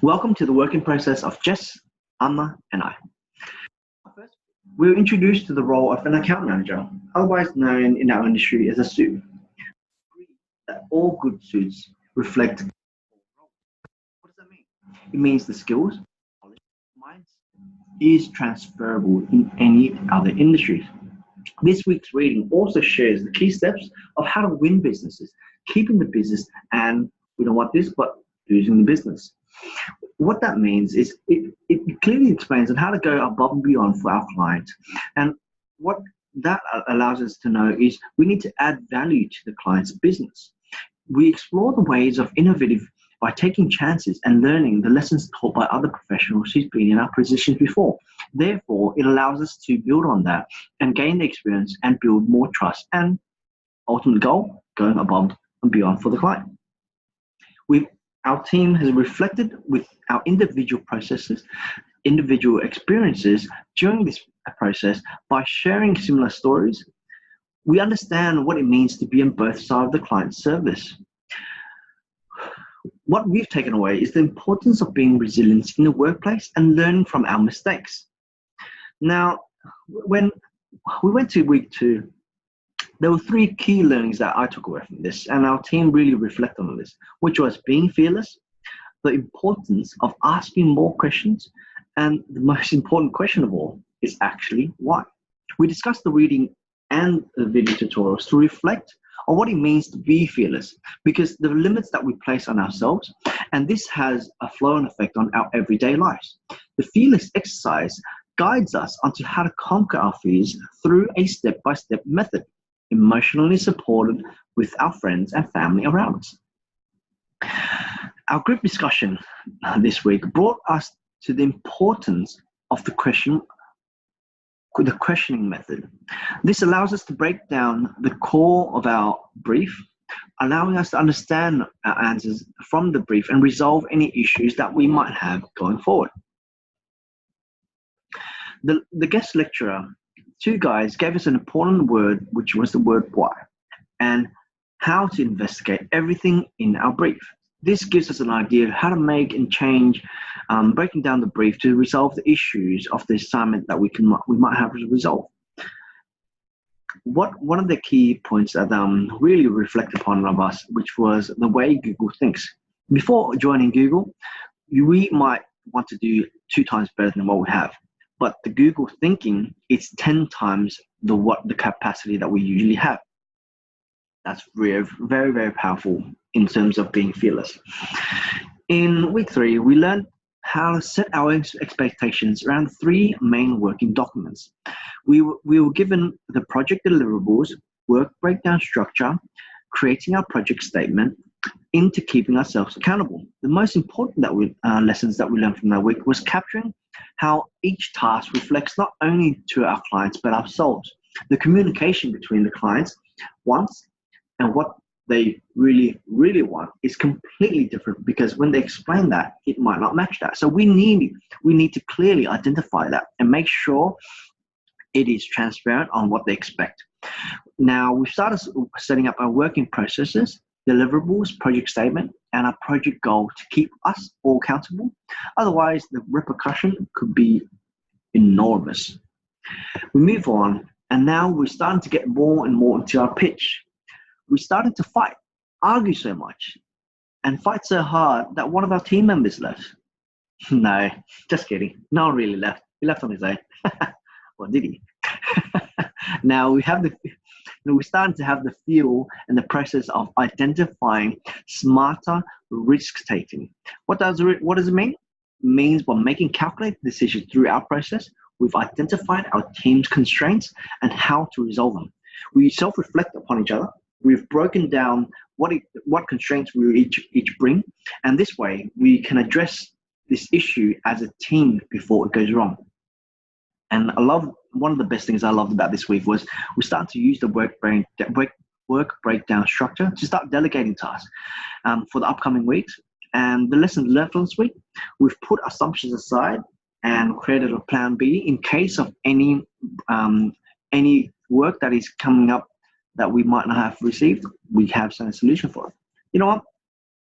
Welcome to the working process of Jess, Amma, and I. First, we're introduced to the role of an account manager, otherwise known in our industry as a suit. That all good suits reflect. What does that mean? It means the skills, knowledge, minds is transferable in any other industries. This week's reading also shares the key steps of how to win businesses, keeping the business, and we don't want this, but losing the business. What that means is it clearly explains on how to go above and beyond for our clients. And what that allows us to know is we need to add value to the client's business. We explore the ways of innovative by taking chances and learning the lessons taught by other professionals who've been in our positions before. Therefore, it allows us to build on that and gain the experience and build more trust and ultimate goal, going above and beyond for the client. Our team has reflected with our individual processes, individual experiences during this process by sharing similar stories. We understand what it means to be on both sides of the client's service. What we've taken away is the importance of being resilient in the workplace and learning from our mistakes. Now, when we went to week 2, there were 3 key learnings that I took away from this, and our team really reflected on this, which was being fearless, the importance of asking more questions, and the most important question of all is actually why. We discussed the reading and the video tutorials to reflect on what it means to be fearless, because the limits that we place on ourselves, and this has a flow-on effect on our everyday lives. The fearless exercise guides us onto how to conquer our fears through a step-by-step method, emotionally supported with our friends and family around us. Our group discussion this week brought us to the importance of the questioning method. This allows us to break down the core of our brief, allowing us to understand our answers from the brief and resolve any issues that we might have going forward. The guest lecturer, 2 guys, gave us an important word, which was the word why, and how to investigate everything in our brief. This gives us an idea of how to make and change, breaking down the brief to resolve the issues of the assignment that we might have to resolve. One of the key points that really reflect upon of us, which was the way Google thinks. Before joining Google, we might want to do 2 times better than what we have. But the Google thinking is 10 times the capacity that we usually have. That's very, very, very powerful in terms of being fearless. In week 3, we learned how to set our expectations around 3 main working documents. We were given the project deliverables, work breakdown structure, creating our project statement, into keeping ourselves accountable. The most important lessons that we learned from that week was capturing how each task reflects not only to our clients but ourselves. The communication between the clients' wants and what they really, really want is completely different, because when they explain that, it might not match that. So we need to clearly identify that and make sure it is transparent on what they expect. Now, we started setting up our working processes, deliverables, project statement, and a project goal to keep us all accountable. Otherwise, the repercussion could be enormous. We move on, and now we're starting to get more and more into our pitch. We started to fight, argue so much, and fight so hard that one of our team members left. No, just kidding. No one really left. He left on his own. Or did he? Now we're starting to have the feel and the process of identifying smarter risk taking. What does it mean? It means by making calculated decisions through our process, we've identified our team's constraints and how to resolve them. We self-reflect upon each other. We've broken down what constraints we each bring, and this way we can address this issue as a team before it goes wrong. And one of the best things I loved about this week was we started to use the work breakdown structure to start delegating tasks for the upcoming weeks. And the lessons learned from this week, we've put assumptions aside and created a plan B in case of any work that is coming up that we might not have received. We have some solution for it. You know what?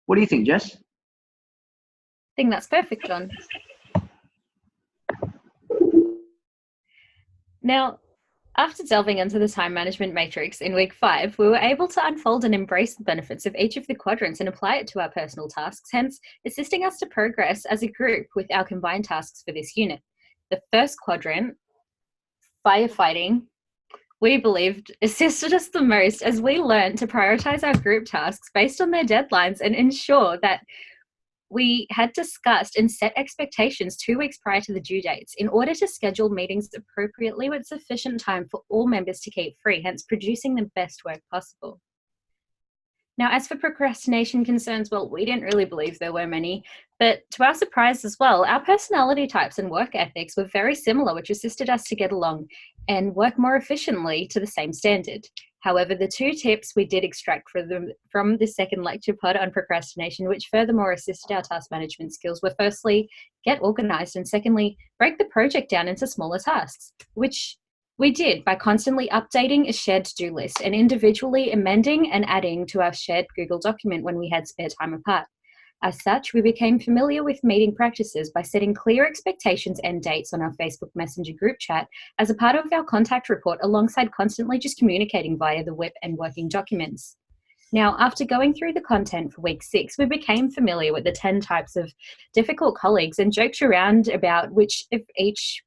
What do you think, Jess? think that's perfect, John. Now, after delving into the time management matrix in week 5, we were able to unfold and embrace the benefits of each of the quadrants and apply it to our personal tasks, hence assisting us to progress as a group with our combined tasks for this unit. The first quadrant, firefighting, we believed assisted us the most as we learned to prioritize our group tasks based on their deadlines and ensure that we had discussed and set expectations 2 weeks prior to the due dates in order to schedule meetings appropriately with sufficient time for all members to keep free, hence producing the best work possible. Now, as for procrastination concerns, well, we didn't really believe there were many, but to our surprise as well, our personality types and work ethics were very similar, which assisted us to get along and work more efficiently to the same standard. However, the 2 tips we did extract from the second lecture pod on procrastination, which furthermore assisted our task management skills, were firstly, get organized, and secondly, break the project down into smaller tasks, which we did by constantly updating a shared to-do list and individually amending and adding to our shared Google document when we had spare time apart. As such, we became familiar with meeting practices by setting clear expectations and dates on our Facebook Messenger group chat as a part of our contact report, alongside constantly just communicating via the web and working documents. Now, after going through the content for week 6, we became familiar with the 10 types of difficult colleagues and joked around about which each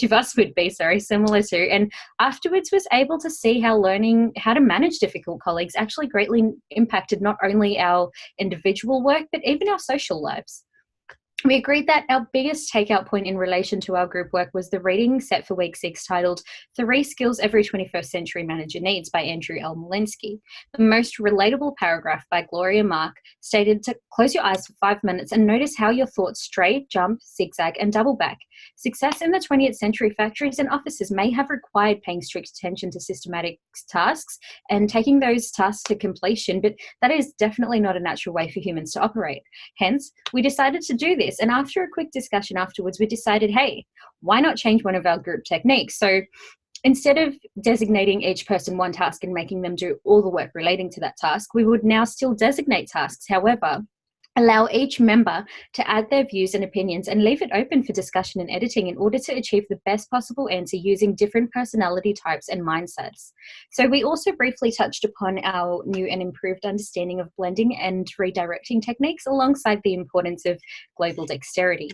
of us would be, similar to, and afterwards was able to see how learning how to manage difficult colleagues actually greatly impacted not only our individual work, but even our social lives. We agreed that our biggest takeout point in relation to our group work was the reading set for week 6, titled 3 Skills Every 21st Century Manager Needs by Andrew L. Malinsky. The most relatable paragraph by Gloria Mark stated to close your eyes for 5 minutes and notice how your thoughts stray, jump, zigzag, and double back. Success in the 20th century factories and offices may have required paying strict attention to systematic tasks and taking those tasks to completion, but that is definitely not a natural way for humans to operate. Hence, we decided to do this. And after a quick discussion afterwards, we decided, hey, why not change one of our group techniques? So instead of designating each person one task and making them do all the work relating to that task, we would now still designate tasks. However, allow each member to add their views and opinions and leave it open for discussion and editing in order to achieve the best possible answer using different personality types and mindsets. So we also briefly touched upon our new and improved understanding of blending and redirecting techniques, alongside the importance of global dexterity.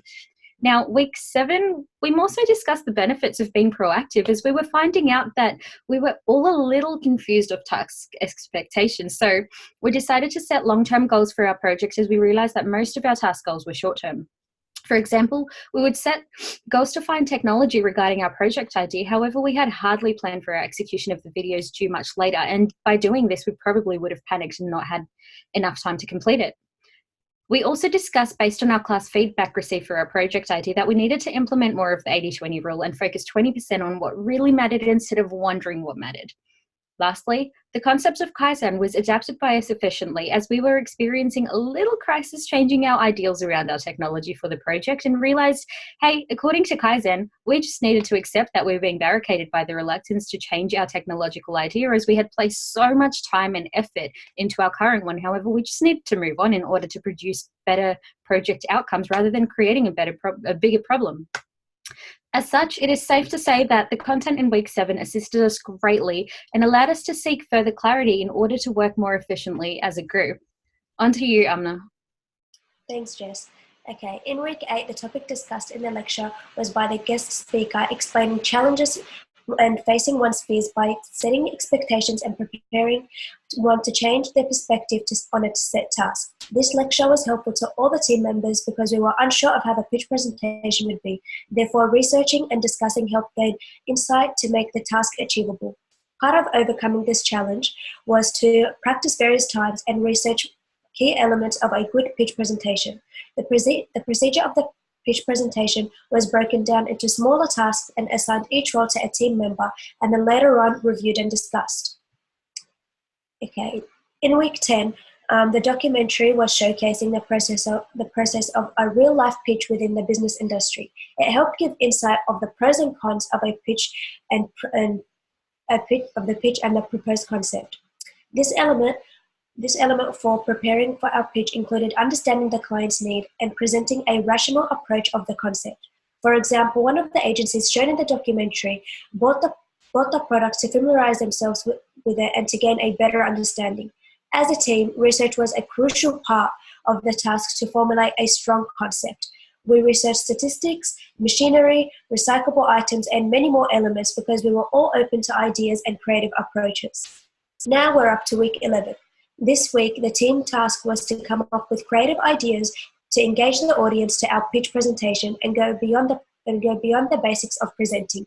Now, week 7, we more so discussed the benefits of being proactive, as we were finding out that we were all a little confused of task expectations. So we decided to set long-term goals for our projects, as we realized that most of our task goals were short-term. For example, we would set goals to find technology regarding our project idea. However, we had hardly planned for our execution of the videos due much later. And by doing this, we probably would have panicked and not had enough time to complete it. We also discussed, based on our class feedback received for our project idea, that we needed to implement more of the 80-20 rule and focus 20% on what really mattered instead of wondering what mattered. Lastly, the concept of Kaizen was adapted by us efficiently, as we were experiencing a little crisis changing our ideals around our technology for the project, and realized, hey, according to Kaizen, we just needed to accept that we were being barricaded by the reluctance to change our technological idea, as we had placed so much time and effort into our current one. However, we just needed to move on in order to produce better project outcomes rather than creating a bigger problem. As such, it is safe to say that the content in week 7 assisted us greatly and allowed us to seek further clarity in order to work more efficiently as a group. On to you, Amna. Thanks, Jess. Okay, in week 8, the topic discussed in the lecture was by the guest speaker explaining challenges and facing one's fears by setting expectations and preparing one to change their perspective on a set task. This lecture was helpful to all the team members because we were unsure of how the pitch presentation would be. Therefore, researching and discussing helped gain insight to make the task achievable. Part of overcoming this challenge was to practice various times and research key elements of a good pitch presentation. The procedure of the pitch presentation was broken down into smaller tasks and assigned each role to a team member, and then later on reviewed and discussed. Okay, in week 10, the documentary was showcasing the process of a real-life pitch within the business industry. It helped give insight of the pros and cons of a pitch and the proposed concept. This element This element for preparing for our pitch included understanding the client's need and presenting a rational approach of the concept. For example, one of the agencies shown in the documentary bought the product to familiarize themselves with it and to gain a better understanding. As a team, research was a crucial part of the task to formulate a strong concept. We researched statistics, machinery, recyclable items, and many more elements because we were all open to ideas and creative approaches. Now we're up to week 11. This week, the team task was to come up with creative ideas to engage the audience to our pitch presentation and go beyond the basics of presenting.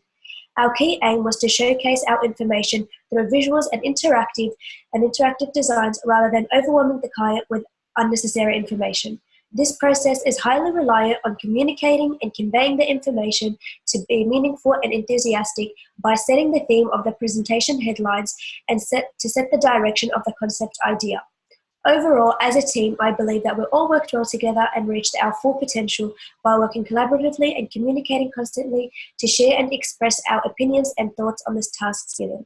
Our key aim was to showcase our information through visuals and interactive designs rather than overwhelming the client with unnecessary information. This process is highly reliant on communicating and conveying the information to be meaningful and enthusiastic by setting the theme of the presentation headlines and set the direction of the concept idea. Overall, as a team, I believe that we all worked well together and reached our full potential by working collaboratively and communicating constantly to share and express our opinions and thoughts on this task given.